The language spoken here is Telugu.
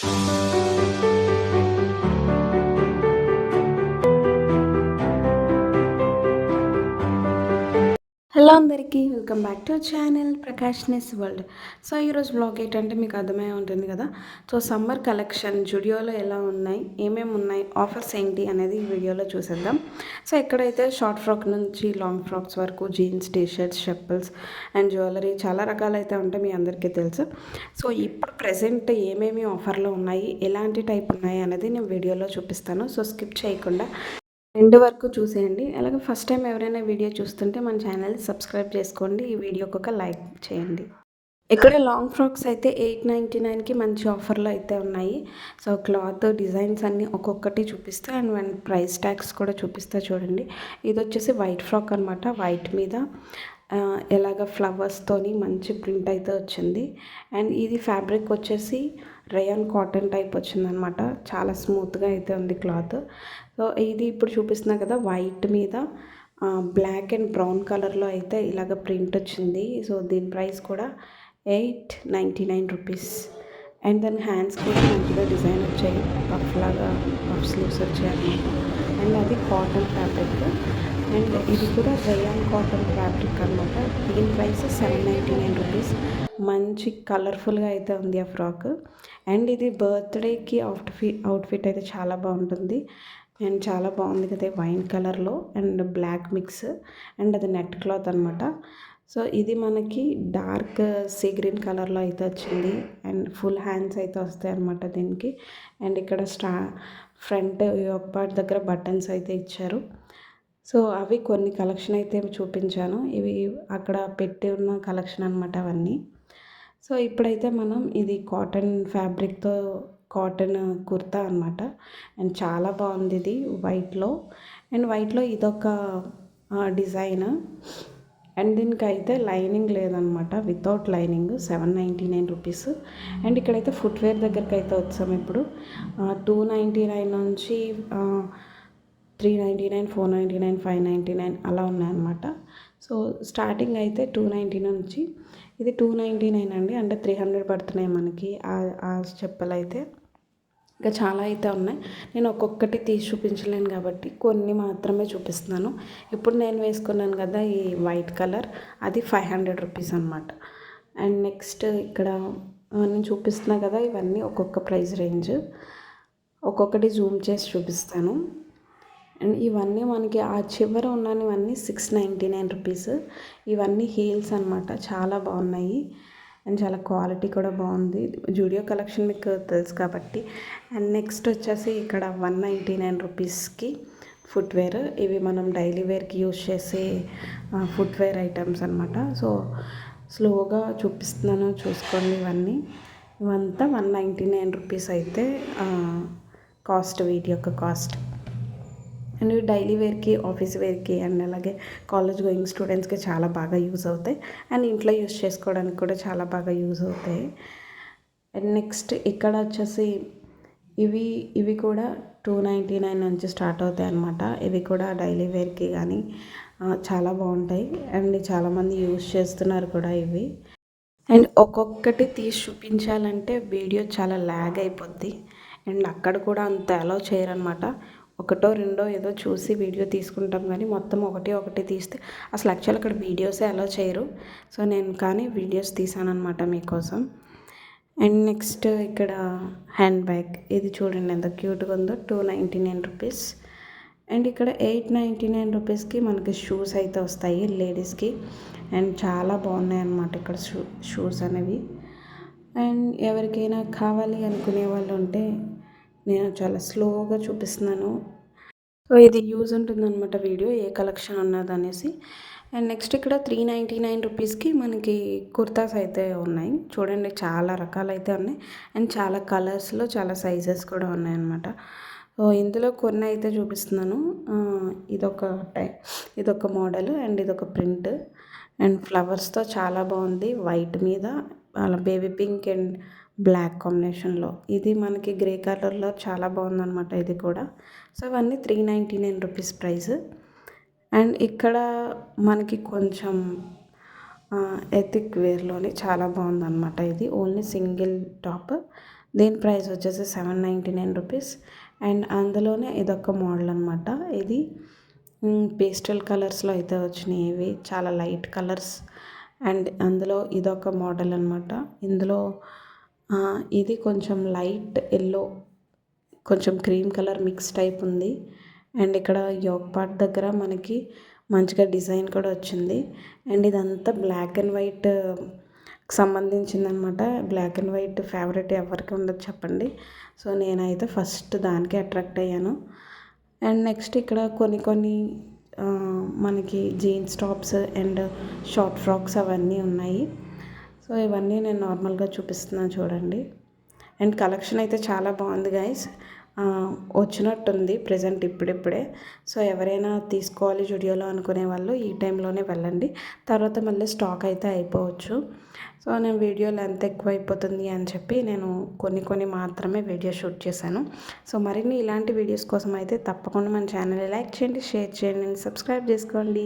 హలో అందరికీ వెల్కమ్ బ్యాక్ టు ఛానల్ ప్రకాష్నెస్ వరల్డ్. సో ఈరోజు బ్లాగ్ ఏంటంటే మీకు అర్థమై ఉంటుంది కదా. సో సమ్మర్ కలెక్షన్ జుడియోలో ఎలా ఉన్నాయి, ఏమేమి ఉన్నాయి, ఆఫర్స్ ఏంటి అనేది ఈ వీడియోలో చూసేద్దాం. సో ఎక్కడైతే షార్ట్ ఫ్రాక్ నుంచి లాంగ్ ఫ్రాక్స్ వరకు jeans, T-shirts, chappals and jewellery చాలా రకాలైతే ఉంటాయి, మీ అందరికీ తెలుసు. సో ఇప్పుడు ప్రెసెంట్ ఏమేమి ఆఫర్లో ఉన్నాయి, ఎలాంటి టైప్ ఉన్నాయి అనేది నేను వీడియోలో చూపిస్తాను. సో స్కిప్ చేయకుండా ఎండ్ వరకు చూసేయండి. అలాగే ఫస్ట్ టైం ఎవరైనా వీడియో చూస్తుంటే మన ఛానల్ సబ్స్క్రైబ్ చేసుకోండి. ఈ వీడియోకి ఒక లైక్ చేయండి. ఇక్కడ లాంగ్ ఫ్రాక్స్ అయితే 899కి మంచి ఆఫర్లో అయితే ఉన్నాయి. సో క్లాత్ డిజైన్స్ అన్నీ ఒక్కొక్కటి చూపిస్తా అండ్ ప్రైస్ ట్యాగ్స్ కూడా చూపిస్తా చూడండి. ఇది వచ్చేసి వైట్ ఫ్రాక్ అనమాట. వైట్ మీద ఎలాగ ఫ్లవర్స్తోని మంచి ప్రింట్ అయితే వచ్చింది. అండ్ ఇది ఫ్యాబ్రిక్ వచ్చేసి రేయాన్ కాటన్ టైప్ వచ్చిందనమాట. చాలా స్మూత్గా అయితే ఉంది క్లాత్. సో ఇది ఇప్పుడు చూపిస్తున్నా కదా, వైట్ మీద బ్లాక్ అండ్ బ్రౌన్ కలర్లో అయితే ఇలాగ ప్రింట్ వచ్చింది. సో దీని ప్రైస్ కూడా 899 రూపీస్. అండ్ దాని హ్యాండ్స్ కూడా మంచిగా డిజైన్ వచ్చాయి, పఫ్ లాగా పఫ్ స్లీవ్స్ వచ్చాయి అనమాట. అండ్ అది కాటన్ ఫ్యాబ్రిక్. అండ్ ఇది కూడా రేయాన్ కాటన్ ఫ్యాబ్రిక్ అనమాట. దీని ప్రైస్ 799 రూపీస్. మంచి కలర్ఫుల్గా అయితే ఉంది ఆ ఫ్రాక్. అండ్ ఇది బర్త్డేకి అవుట్ఫిట్ అయితే చాలా బాగుంటుంది. అండ్ చాలా బాగుంది కదా, వైన్ కలర్లో అండ్ బ్లాక్ మిక్స్. అండ్ అది నెట్ క్లాత్ అనమాట. సో ఇది మనకి డార్క్ సీ గ్రీన్ కలర్లో అయితే వచ్చింది. అండ్ ఫుల్ హ్యాండ్స్ అయితే వస్తాయి అనమాట దీనికి. అండ్ ఇక్కడ ఫ్రంట్ యోక్ పార్ట్ దగ్గర బటన్స్ అయితే ఇచ్చారు. సో అవి కొన్ని కలెక్షన్ అయితే చూపించాను. ఇవి అక్కడ పెట్టి ఉన్న కలెక్షన్ అనమాట అవన్నీ. సో ఇప్పుడైతే మనం ఇది కాటన్ ఫ్యాబ్రిక్తో కాటన్ కుర్తా అనమాట. అండ్ చాలా బాగుంది ఇది వైట్లో. అండ్ వైట్లో ఇదొక డిజైన్. అండ్ దీనికి అయితే లైనింగ్ లేదనమాట, వితౌట్ లైనింగ్ 799 రూపీస్. అండ్ ఇక్కడైతే ఫుట్వేర్ దగ్గరికి అయితే వచ్చాము ఇప్పుడు. 299 నుంచి 399, 499, 599 అలా ఉన్నాయన్నమాట. సో స్టార్టింగ్ అయితే 299 నుంచి, ఇది 299 అండి. అంటే 300 పడుతున్నాయి మనకి ఆ చెప్పలు అయితే. ఇంకా చాలా అయితే ఉన్నాయి. నేను ఒక్కొక్కటి తీసి చూపించలేను కాబట్టి కొన్ని మాత్రమే చూపిస్తున్నాను. ఇప్పుడు నేను వేసుకున్నాను కదా ఈ వైట్ కలర్, అది 500 రూపీస్ అనమాట. అండ్ నెక్స్ట్ ఇక్కడ నేను చూపిస్తున్నా కదా, ఇవన్నీ ఒక్కొక్క ప్రైస్ రేంజ్. ఒక్కొక్కటి జూమ్ చేసి చూపిస్తాను. అండ్ ఇవన్నీ మనకి ఆ చివర ఉన్నవన్నీ 699 రూపీస్. ఇవన్నీ హీల్స్ అనమాట, చాలా బాగున్నాయి. అండ్ చాలా క్వాలిటీ కూడా బాగుంది. జూడియో కలెక్షన్ మీకు తెలుసు కాబట్టి. అండ్ నెక్స్ట్ వచ్చేసి ఇక్కడ 199 రూపీస్కి ఫుట్వేర్. ఇవి మనం డైలీ వేర్కి యూజ్ చేసే ఫుట్వేర్ ఐటమ్స్ అనమాట. సో స్లోగా చూపిస్తున్నాను చూసుకోండి. ఇవంతా 199 రూపీస్ అయితే కాస్ట్, వీటి యొక్క కాస్ట్. అండ్ డైలీ వేర్కి, ఆఫీస్ వేర్కి అండ్ అలాగే కాలేజ్ గోయింగ్ స్టూడెంట్స్కి చాలా బాగా యూజ్ అవుతాయి. అండ్ ఇంట్లో యూజ్ చేసుకోవడానికి కూడా చాలా బాగా యూజ్ అవుతాయి. అండ్ నెక్స్ట్ ఇక్కడ వచ్చేసి ఇవి కూడా 299 నుంచి స్టార్ట్ అవుతాయి అన్నమాట. ఇవి కూడా డైలీ వేర్కి కానీ చాలా బాగుంటాయి. అండ్ చాలామంది యూజ్ చేస్తున్నారు కూడా ఇవి. అండ్ ఒక్కొక్కటి తీసి చూపించాలంటే వీడియో చాలా ల్యాగ్ అయిపోద్ది. అండ్ అక్కడ కూడా అంత అలౌ చేయరనమాట. ఒకటో రెండో ఏదో చూసి వీడియో తీసుకుంటాం, కానీ మొత్తం ఒకటి తీస్తే అసలు యాక్చువల్ అక్కడ వీడియోసే అలౌ చేయరు. సో నేను కానీ వీడియోస్ తీసానమాట మీకోసం. అండ్ నెక్స్ట్ ఇక్కడ హ్యాండ్ బ్యాగ్, ఇది చూడండి ఎంత క్యూట్గా ఉందో, 299 రూపీస్. అండ్ ఇక్కడ 899 రూపీస్కి మనకి షూస్ అయితే వస్తాయి లేడీస్కి. అండ్ చాలా బాగున్నాయి అన్నమాట ఇక్కడ షూస్ అనేవి. అండ్ ఎవరికైనా కావాలి అనుకునే వాళ్ళు ఉంటే నేను చాలా స్లోగా చూపిస్తున్నాను. సో ఇది యూజ్ ఉంటుందన్నమాట వీడియో, ఏ కలెక్షన్ ఉన్నది అనేసి. అండ్ నెక్స్ట్ ఇక్కడ 399 రూపీస్కి మనకి కుర్తాస్ అయితే ఉన్నాయి. చూడండి చాలా రకాలు అయితే ఉన్నాయి. అండ్ చాలా కలర్స్లో చాలా సైజెస్ కూడా ఉన్నాయన్నమాట. సో ఇందులో కొన్ని అయితే చూపిస్తున్నాను. ఇదొక మోడల్ అండ్ ఇదొక ప్రింట్. అండ్ ఫ్లవర్స్తో చాలా బాగుంది, వైట్ మీద అలా బేబీ పింక్ అండ్ బ్లాక్ కాంబినేషన్లో. ఇది మనకి గ్రే కలర్లో చాలా బాగుందన్నమాట ఇది కూడా. సో ఇవన్నీ 399 రూపీస్ ప్రైస్. అండ్ ఇక్కడ మనకి కొంచెం ఎథిక్ వేర్లోనే చాలా బాగుందన్నమాట. ఇది ఓన్లీ సింగిల్ టాప్. దీని ప్రైస్ వచ్చేసి 799 రూపీస్. అండ్ అందులోనే ఇదొక మోడల్ అనమాట. ఇది పేస్టల్ కలర్స్లో అయితే వచ్చినాయి. ఇవి చాలా లైట్ కలర్స్. అండ్ అందులో ఇదొక మోడల్ అనమాట. ఇందులో ఇది కొంచెం లైట్ ఎల్లో, కొంచెం క్రీమ్ కలర్ మిక్స్ టైప్ ఉంది. అండ్ ఇక్కడ యోక్ పార్ట్ దగ్గర మనకి మంచిగా డిజైన్ కూడా వచ్చింది. అండ్ ఇదంతా బ్లాక్ అండ్ వైట్ సంబంధించిందనమాట. బ్లాక్ అండ్ వైట్ ఫేవరెట్ ఎవరికి ఉండదు చెప్పండి. సో నేనైతే ఫస్ట్ దానికే అట్రాక్ట్ అయ్యాను. అండ్ నెక్స్ట్ ఇక్కడ కొన్ని మనకి jeans tops and short frocks అవన్నీ ఉన్నాయి. సో ఇవన్నీ నేను నార్మల్గా చూపిస్తున్నాను చూడండి. అండ్ కలెక్షన్ అయితే చాలా బాగుంది గైస్. వచ్చినట్టుంది ప్రజెంట్ ఇప్పుడిప్పుడే. సో ఎవరైనా తీసుకోవాలి జుడియోలో అనుకునే వాళ్ళు ఈ టైంలోనే వెళ్ళండి. తర్వాత మళ్ళీ స్టాక్ అయితే అయిపోవచ్చు. సో నేను వీడియో లెంత్ ఎక్కువ అయిపోతుంది అని చెప్పి నేను కొన్ని మాత్రమే వీడియో షూట్ చేశాను. సో మరిన్ని ఇలాంటి వీడియోస్ కోసం అయితే తప్పకుండా మన ఛానల్ని లైక్ చేయండి, షేర్ చేయండి, సబ్స్క్రైబ్ చేసుకోండి.